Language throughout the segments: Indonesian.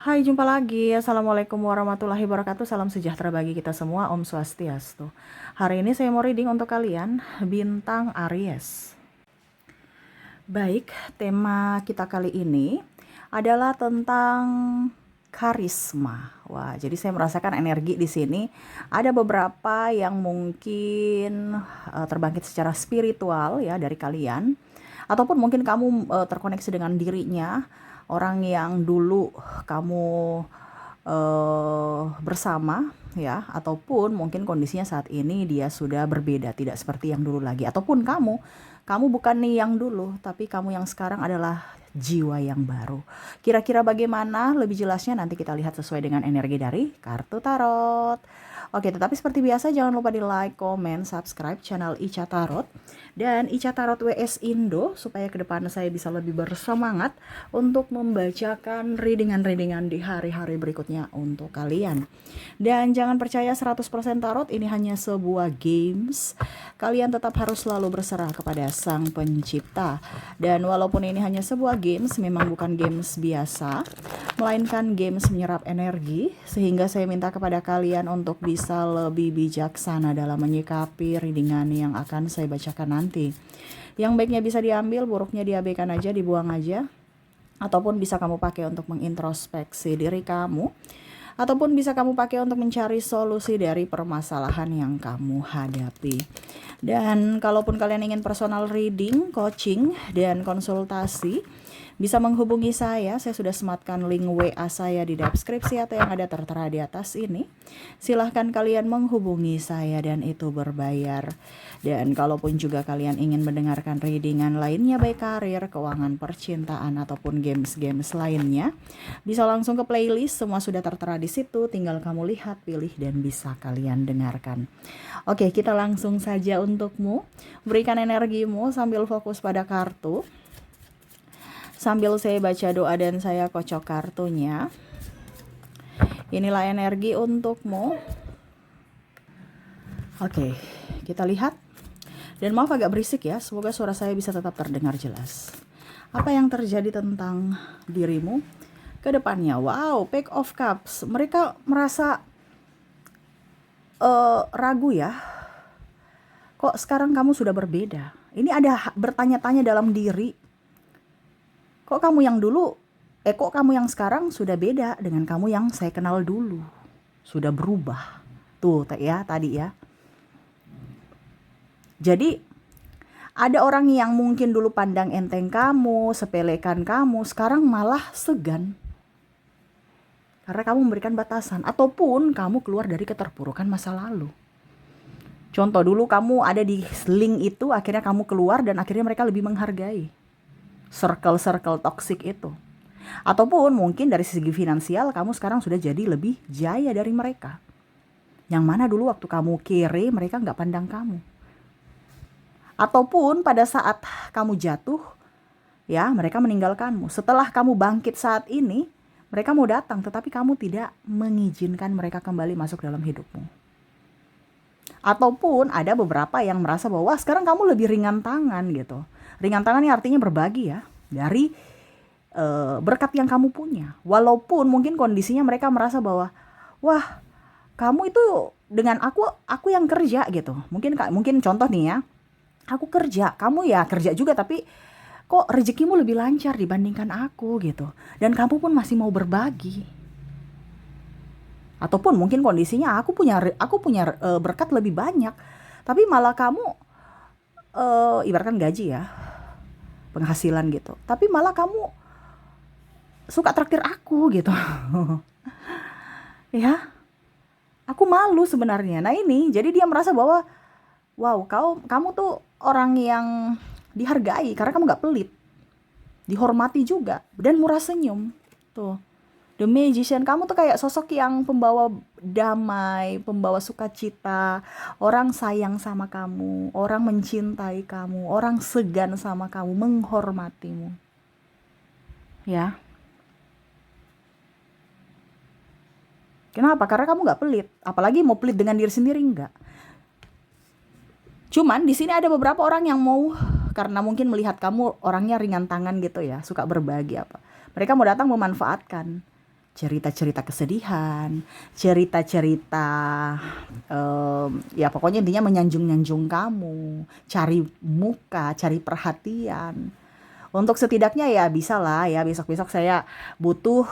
Hai, jumpa lagi. Assalamualaikum warahmatullahi wabarakatuh. Salam sejahtera bagi kita semua. Om Swastiastu. Hari ini saya mau reading untuk kalian, bintang Aries. Baik, tema kita kali ini adalah tentang karisma. Wah, jadi saya merasakan energi di sini. Ada beberapa yang mungkin terbangkit secara spiritual ya dari kalian. Ataupun mungkin kamu terkoneksi dengan dirinya, orang yang dulu kamu bersama ya, ataupun mungkin kondisinya saat ini dia sudah berbeda, tidak seperti yang dulu lagi. Ataupun kamu bukan nih yang dulu, tapi kamu yang sekarang adalah jiwa yang baru. Kira-kira bagaimana? Lebih jelasnya nanti kita lihat sesuai dengan energi dari kartu tarot. Oke, tetapi seperti biasa jangan lupa di like, comment, subscribe channel Ica Tarot dan Ica Tarot WS Indo supaya ke depan saya bisa lebih bersemangat untuk membacakan readingan-readingan di hari-hari berikutnya untuk kalian. Dan jangan percaya 100% tarot, ini hanya sebuah games. Kalian tetap harus selalu berserah kepada Sang Pencipta. Dan walaupun ini hanya sebuah games, memang bukan games biasa, melainkan games menyerap energi, sehingga saya minta kepada kalian untuk bisa lebih bijaksana dalam menyikapi readingan yang akan saya bacakan nanti. Yang baiknya bisa diambil, buruknya diabaikan aja, dibuang aja. Ataupun bisa kamu pakai untuk mengintrospeksi diri kamu. Ataupun bisa kamu pakai untuk mencari solusi dari permasalahan yang kamu hadapi. Dan kalaupun kalian ingin personal reading, coaching, dan konsultasi, bisa menghubungi saya sudah sematkan link WA saya di deskripsi atau yang ada tertera di atas ini. Silahkan kalian menghubungi saya dan itu berbayar. Dan kalaupun juga kalian ingin mendengarkan readingan lainnya baik karir, keuangan, percintaan, ataupun games-games lainnya, bisa langsung ke playlist, semua sudah tertera di situ, tinggal kamu lihat, pilih, dan bisa kalian dengarkan. Oke, kita langsung saja untukmu. Berikan energimu sambil fokus pada kartu. Sambil saya baca doa dan saya kocok kartunya. Inilah energi untukmu. Oke, kita lihat. Dan maaf agak berisik ya, semoga suara saya bisa tetap terdengar jelas. Apa yang terjadi tentang dirimu ke depannya? Wow, Page of Cups. Mereka merasa ragu ya. Kok sekarang kamu sudah berbeda? Ini ada bertanya-tanya dalam diri. Kok kamu yang sekarang sudah beda dengan kamu yang saya kenal dulu. Sudah berubah. Tuh ya, tadi ya. Jadi ada orang yang mungkin dulu pandang enteng kamu, sepelekan kamu, sekarang malah segan. Karena kamu memberikan batasan. Ataupun kamu keluar dari keterpurukan masa lalu. Contoh, dulu kamu ada di link itu, akhirnya kamu keluar dan akhirnya mereka lebih menghargai circle-circle toksik itu. Ataupun mungkin dari segi finansial kamu sekarang sudah jadi lebih jaya dari mereka. Yang mana dulu waktu kamu kere mereka nggak pandang kamu. Ataupun pada saat kamu jatuh, ya mereka meninggalkanmu. Setelah kamu bangkit saat ini, mereka mau datang tetapi kamu tidak mengizinkan mereka kembali masuk dalam hidupmu. Ataupun ada beberapa yang merasa bahwa sekarang kamu lebih ringan tangan gitu. Ringan tangan ini artinya berbagi ya, dari berkat yang kamu punya. Walaupun mungkin kondisinya mereka merasa bahwa, wah kamu itu dengan aku yang kerja gitu. Mungkin contoh nih ya, aku kerja, kamu ya kerja juga tapi kok rezekimu lebih lancar dibandingkan aku gitu. Dan kamu pun masih mau berbagi. Ataupun mungkin kondisinya aku punya berkat lebih banyak, tapi malah kamu ibaratkan gaji ya, penghasilan gitu, tapi malah kamu suka traktir aku gitu. Ya, aku malu sebenarnya. Nah ini, jadi dia merasa bahwa wow, kamu tuh orang yang dihargai karena kamu gak pelit, dihormati juga, dan murah senyum. Tuh, The Magician, kamu tuh kayak sosok yang pembawa damai, pembawa sukacita. Orang sayang sama kamu, orang mencintai kamu, orang segan sama kamu, menghormatimu. Ya. Kenapa? Karena kamu gak pelit. Apalagi mau pelit dengan diri sendiri enggak. Cuman di sini ada beberapa orang yang mau, karena mungkin melihat kamu orangnya ringan tangan gitu ya, suka berbagi apa. Mereka mau datang memanfaatkan cerita-cerita kesedihan, cerita-cerita ya pokoknya intinya menyanjung-nyanjung kamu, cari muka, cari perhatian. Untuk setidaknya ya bisa lah ya, besok-besok saya butuh,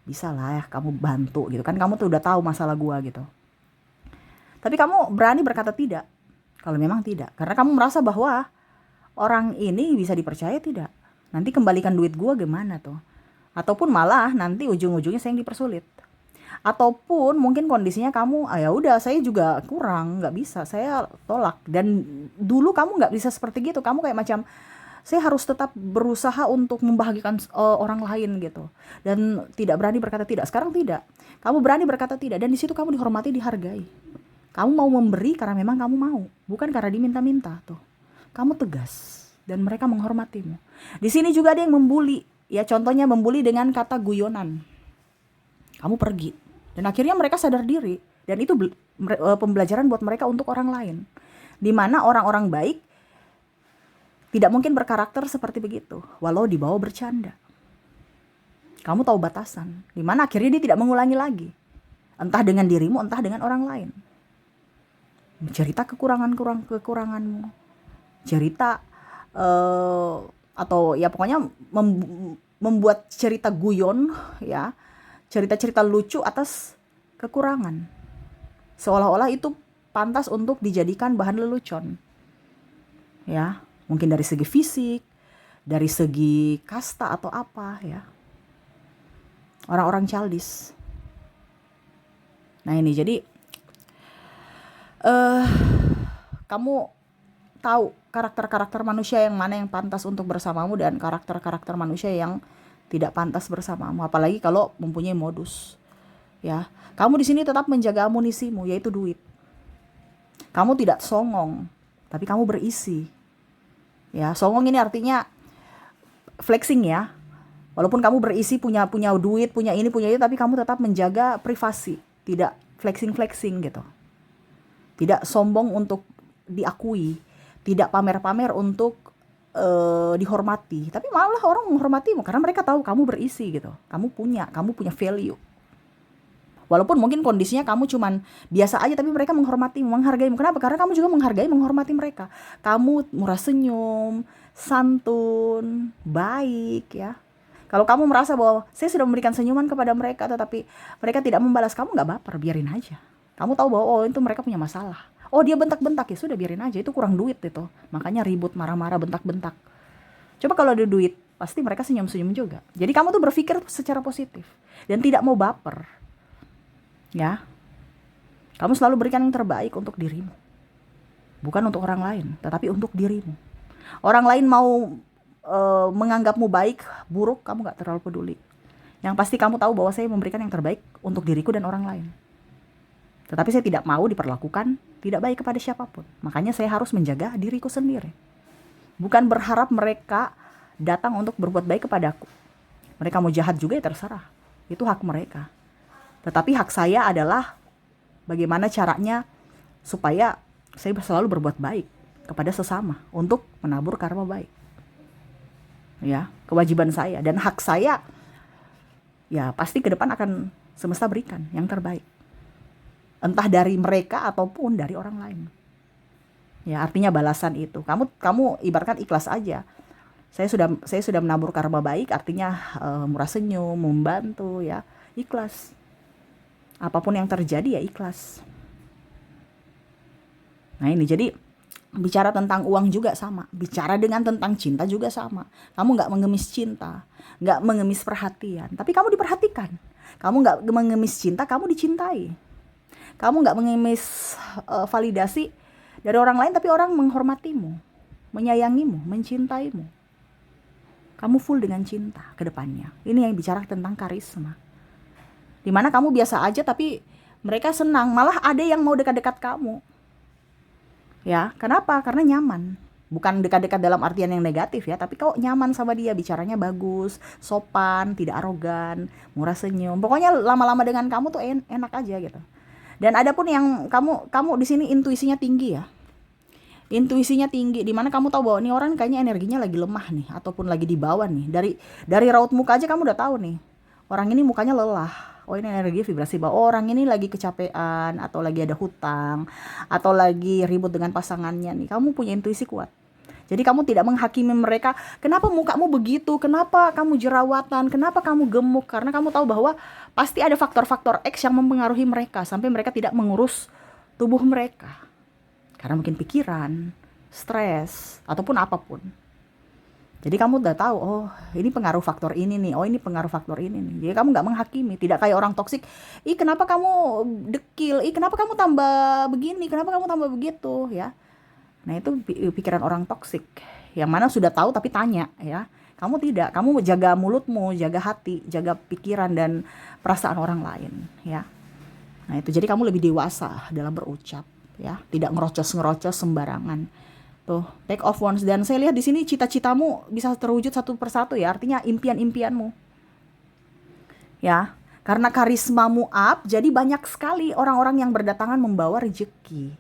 bisa lah ya kamu bantu gitu kan, kamu tuh udah tahu masalah gua gitu. Tapi kamu berani berkata tidak kalau memang tidak, karena kamu merasa bahwa orang ini bisa dipercaya tidak. Nanti kembalikan duit gua gimana tuh? Ataupun malah nanti ujung-ujungnya saya yang dipersulit. Ataupun mungkin kondisinya kamu, ah ya udah saya juga kurang, nggak bisa, saya tolak. Dan dulu kamu nggak bisa seperti gitu, kamu kayak macam saya harus tetap berusaha untuk membahagiakan orang lain gitu, dan tidak berani berkata tidak. Sekarang tidak, kamu berani berkata tidak, dan di situ kamu dihormati, dihargai. Kamu mau memberi karena memang kamu mau, bukan karena diminta-minta tuh. Kamu tegas dan mereka menghormatimu. Di sini juga ada yang membuli. Ya contohnya membuli dengan kata guyonan. Kamu pergi. Dan akhirnya mereka sadar diri. Dan itu pembelajaran buat mereka untuk orang lain. Dimana orang-orang baik tidak mungkin berkarakter seperti begitu. Walau dibawa bercanda. Kamu tahu batasan. Dimana akhirnya dia tidak mengulangi lagi. Entah dengan dirimu, entah dengan orang lain. Cerita kekuranganmu. Cerita atau ya pokoknya membuat cerita guyon ya, cerita-cerita lucu atas kekurangan, seolah-olah itu pantas untuk dijadikan bahan lelucon ya, mungkin dari segi fisik, dari segi kasta atau apa ya, orang-orang childish. Nah ini jadi kamu tahu karakter-karakter manusia yang mana yang pantas untuk bersamamu dan karakter-karakter manusia yang tidak pantas bersamamu. Apalagi kalau mempunyai modus. Ya, kamu di sini tetap menjaga amunisimu, yaitu duit. Kamu tidak songong, tapi kamu berisi. Ya, songong ini artinya flexing ya. Walaupun kamu berisi, punya duit, punya ini, punya itu, tapi kamu tetap menjaga privasi, tidak flexing gitu. Tidak sombong untuk diakui. Tidak pamer-pamer untuk dihormati, tapi malah orang menghormatimu karena mereka tahu kamu berisi gitu, kamu punya value. Walaupun mungkin kondisinya kamu cuman biasa aja, tapi mereka menghormatimu, menghargaimu. Kenapa? Karena kamu juga menghargai, menghormati mereka. Kamu murah senyum, santun, baik ya. Kalau kamu merasa bahwa saya sudah memberikan senyuman kepada mereka, tetapi mereka tidak membalas, kamu nggak baper, biarin aja. Kamu tahu bahwa oh itu mereka punya masalah. Oh dia bentak-bentak, ya sudah biarin aja, itu kurang duit itu. Makanya ribut, marah-marah, bentak-bentak. Coba kalau ada duit, pasti mereka senyum-senyum juga. Jadi kamu tuh berpikir secara positif dan tidak mau baper. Ya. Kamu selalu berikan yang terbaik untuk dirimu. Bukan untuk orang lain, tetapi untuk dirimu. Orang lain mau menganggapmu baik, buruk, kamu gak terlalu peduli. Yang pasti kamu tahu bahwa saya memberikan yang terbaik untuk diriku dan orang lain. Tetapi saya tidak mau diperlakukan tidak baik kepada siapapun. Makanya saya harus menjaga diriku sendiri. Bukan berharap mereka datang untuk berbuat baik kepadaku. Mereka mau jahat juga ya terserah. Itu hak mereka. Tetapi hak saya adalah bagaimana caranya supaya saya selalu berbuat baik kepada sesama untuk menabur karma baik. Ya, kewajiban saya dan hak saya ya pasti ke depan akan semesta berikan yang terbaik. Entah dari mereka ataupun dari orang lain. Ya, artinya balasan itu. Kamu ibaratkan ikhlas aja. Saya sudah menabur karma baik, artinya murah senyum, membantu ya, ikhlas. Apapun yang terjadi ya ikhlas. Nah, ini jadi bicara tentang uang juga sama. Bicara dengan tentang cinta juga sama. Kamu enggak mengemis cinta, enggak mengemis perhatian, tapi kamu diperhatikan. Kamu enggak mengemis cinta, kamu dicintai. Kamu gak mengemis validasi dari orang lain, tapi orang menghormatimu, menyayangimu, mencintaimu. Kamu full dengan cinta ke depannya. Ini yang bicara tentang karisma. Dimana kamu biasa aja, tapi mereka senang. Malah ada yang mau dekat-dekat kamu. Ya, kenapa? Karena nyaman. Bukan dekat-dekat dalam artian yang negatif ya, tapi kau nyaman sama dia, bicaranya bagus, sopan, tidak arogan, murah senyum. Pokoknya lama-lama dengan kamu tuh enak aja gitu. Dan ada pun yang kamu di sini intuisinya tinggi ya. Intuisinya tinggi, di mana kamu tahu bahwa ini orang kayaknya energinya lagi lemah nih, ataupun lagi di bawah nih. Dari raut muka aja kamu udah tahu nih. orang ini mukanya lelah. Oh, ini energi vibrasi bahwa orang ini lagi kecapean, atau lagi ada hutang, atau lagi ribut dengan pasangannya nih. Kamu punya intuisi kuat. Jadi kamu tidak menghakimi mereka, kenapa mukamu begitu, kenapa kamu jerawatan, kenapa kamu gemuk, karena kamu tahu bahwa pasti ada faktor-faktor X yang mempengaruhi mereka sampai mereka tidak mengurus tubuh mereka. Karena mungkin pikiran, stres, ataupun apapun. Jadi kamu udah tahu, oh ini pengaruh faktor ini nih, oh ini pengaruh faktor ini nih. Jadi kamu nggak menghakimi, tidak kayak orang toksik. Ih kenapa kamu dekil, ih kenapa kamu tambah begini, kenapa kamu tambah begitu, ya. Nah itu pikiran orang toksik, yang mana sudah tahu tapi tanya, ya. Kamu tidak, kamu jaga mulutmu, jaga hati, jaga pikiran dan perasaan orang lain, ya. Nah itu jadi kamu lebih dewasa dalam berucap, ya, tidak ngerocos-ngerocos sembarangan. Tuh, take off once. Dan saya lihat di sini cita-citamu bisa terwujud satu persatu, ya, artinya impian-impianmu, ya. Karena karismamu up, jadi banyak sekali orang-orang yang berdatangan membawa rezeki.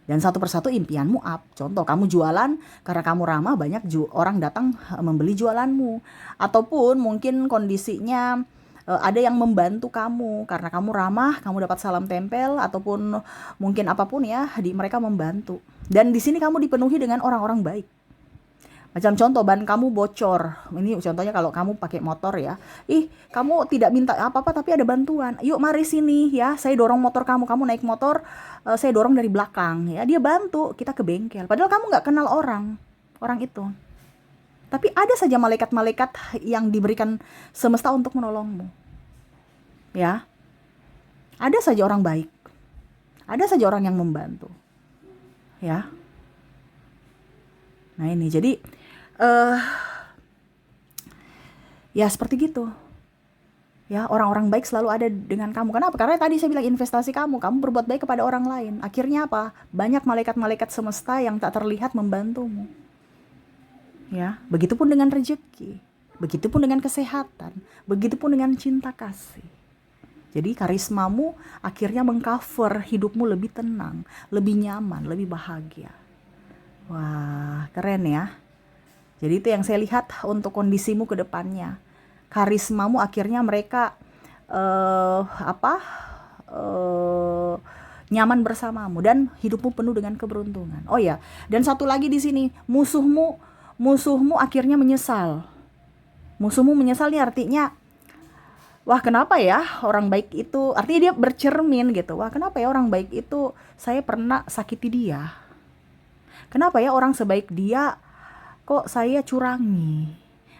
Dan satu persatu impianmu up. Contoh, kamu jualan, karena kamu ramah, banyak orang datang membeli jualanmu. Ataupun mungkin kondisinya ada yang membantu kamu, karena kamu ramah, kamu dapat salam tempel, ataupun mungkin apapun, ya, mereka membantu. Dan di sini kamu dipenuhi dengan orang-orang baik. Macam contoh, ban kamu bocor. Ini contohnya kalau kamu pakai motor, ya. Ih, kamu tidak minta apa-apa tapi ada bantuan. Yuk mari sini, ya. Saya dorong motor kamu. Kamu naik motor, saya dorong dari belakang, ya. Dia bantu kita ke bengkel. Padahal kamu nggak kenal orang itu. Tapi ada saja malaikat-malaikat yang diberikan semesta untuk menolongmu. Ya. Ada saja orang baik. Ada saja orang yang membantu. Ya. Nah ini jadi ya seperti gitu, ya, orang-orang baik selalu ada dengan kamu. Kenapa? Karena tadi saya bilang investasi kamu berbuat baik kepada orang lain. Akhirnya apa? Banyak malaikat-malaikat semesta yang tak terlihat membantumu, ya. Begitupun dengan rezeki, begitupun dengan kesehatan, begitupun dengan cinta kasih. Jadi karismamu akhirnya mengcover hidupmu lebih tenang, lebih nyaman, lebih bahagia. Wah, keren, ya. Jadi itu yang saya lihat untuk kondisimu ke depannya. Karismamu akhirnya mereka nyaman bersamamu dan hidupmu penuh dengan keberuntungan. Oh ya, dan satu lagi di sini, musuhmu akhirnya menyesal. Musuhmu menyesal nih artinya, wah kenapa ya orang baik itu, artinya dia bercermin gitu. Wah kenapa ya orang baik itu saya pernah sakiti dia. Kenapa ya orang sebaik dia kok saya curangi.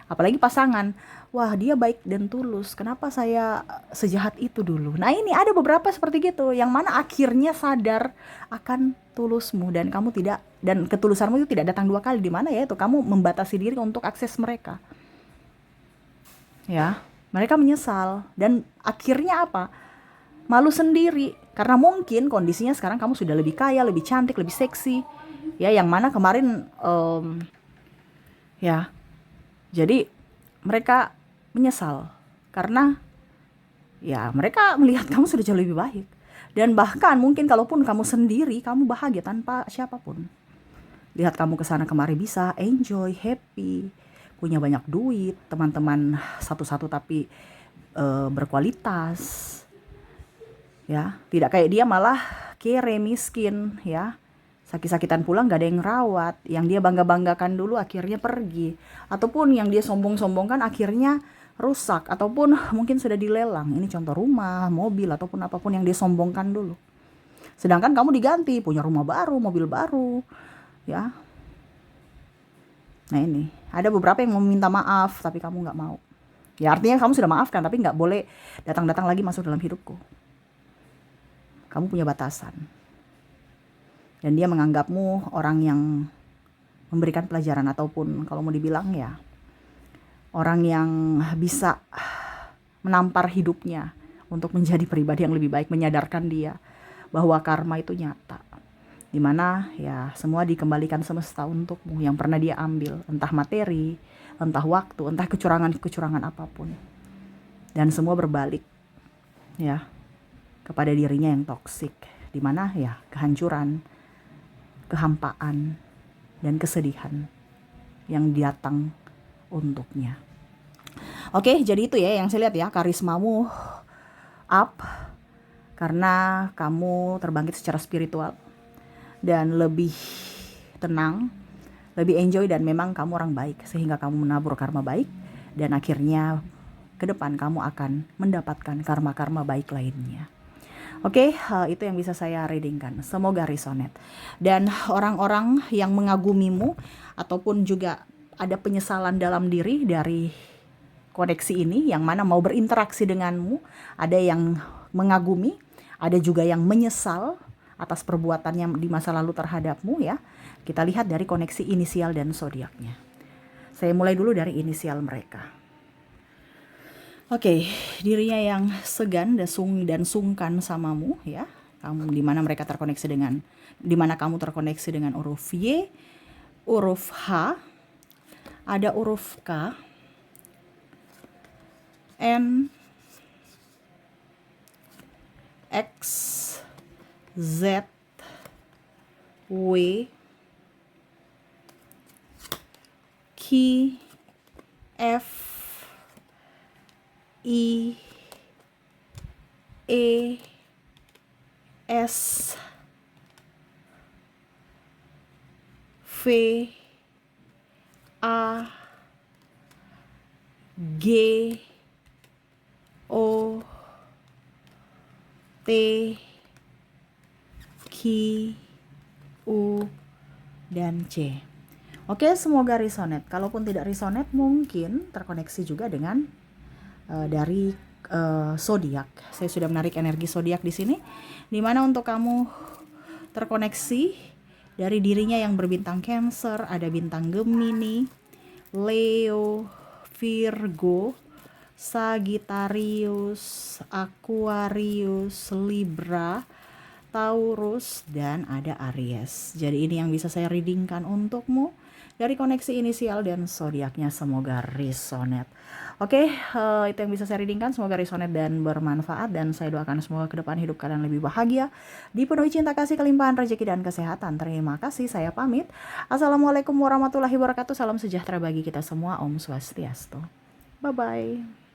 Apalagi pasangan, wah dia baik dan tulus, kenapa saya sejahat itu dulu. Nah ini ada beberapa seperti gitu, yang mana akhirnya sadar akan tulusmu, dan kamu tidak, dan ketulusanmu itu tidak datang dua kali, di mana ya itu kamu membatasi diri untuk akses mereka, ya. Mereka menyesal dan akhirnya apa? Malu sendiri, karena mungkin kondisinya sekarang kamu sudah lebih kaya, lebih cantik, lebih seksi, ya, yang mana kemarin ya, jadi mereka menyesal karena ya mereka melihat kamu sudah jauh lebih baik, dan bahkan mungkin kalaupun kamu sendiri, kamu bahagia tanpa siapapun. Lihat kamu kesana kemari bisa enjoy, happy, punya banyak duit, teman-teman satu-satu tapi berkualitas, ya, tidak kayak dia malah kere, miskin, ya. Sakit-sakitan pulang gak ada yang rawat, yang dia bangga-banggakan dulu akhirnya pergi, ataupun yang dia sombong-sombongkan akhirnya rusak, ataupun mungkin sudah dilelang. Ini contoh rumah, mobil, ataupun apapun yang dia sombongkan dulu. Sedangkan kamu diganti, punya rumah baru, mobil baru, ya. Nah ini, ada beberapa yang mau minta maaf, tapi kamu gak mau. Ya artinya kamu sudah maafkan, tapi gak boleh datang-datang lagi masuk dalam hidupku. Kamu punya batasan. Dan dia menganggapmu orang yang memberikan pelajaran, ataupun kalau mau dibilang ya orang yang bisa menampar hidupnya untuk menjadi pribadi yang lebih baik, menyadarkan dia bahwa karma itu nyata, dimana ya semua dikembalikan semesta untukmu yang pernah dia ambil, entah materi, entah waktu, entah kecurangan apapun, dan semua berbalik, ya, kepada dirinya yang toksik, dimana ya kehancuran, kehampaan, dan kesedihan yang datang untuknya. Oke, jadi itu ya yang saya lihat ya, karismamu up karena kamu terbangkit secara spiritual dan lebih tenang, lebih enjoy, dan memang kamu orang baik sehingga kamu menabur karma baik dan akhirnya ke depan kamu akan mendapatkan karma-karma baik lainnya. Oke, itu yang bisa saya readingkan. Semoga resonate. Dan orang-orang yang mengagumimu ataupun juga ada penyesalan dalam diri dari koneksi ini, yang mana mau berinteraksi denganmu, ada yang mengagumi, ada juga yang menyesal atas perbuatannya di masa lalu terhadapmu ya. Kita lihat dari koneksi inisial dan zodiaknya. Saya mulai dulu dari inisial mereka. Oke, dirinya yang segan dan sungkan samamu ya. Kamu di mana mereka terkoneksi dengan, di mana kamu terkoneksi dengan huruf Y, huruf H, ada huruf K, N, X, Z, W, Q, F, I, E, S, V, A, G, O, T, Q, U, dan C. Oke, semoga resonate. Kalaupun tidak resonate, mungkin terkoneksi juga dengan dari zodiak. Saya sudah menarik energi zodiak di sini, di mana untuk kamu terkoneksi dari dirinya yang berbintang Cancer, ada bintang Gemini, Leo, Virgo, Sagittarius, Aquarius, Libra, Taurus, dan ada Aries. Jadi ini yang bisa saya readingkan untukmu dari koneksi inisial dan zodiaknya. Semoga resonate. Oke, itu yang bisa saya readingkan. Semoga resonate dan bermanfaat, dan saya doakan semoga ke depan hidup kalian lebih bahagia, dipenuhi cinta kasih, kelimpahan rezeki dan kesehatan. Terima kasih, saya pamit. Assalamualaikum warahmatullahi wabarakatuh. Salam sejahtera bagi kita semua. Om Swastiastu. Bye bye.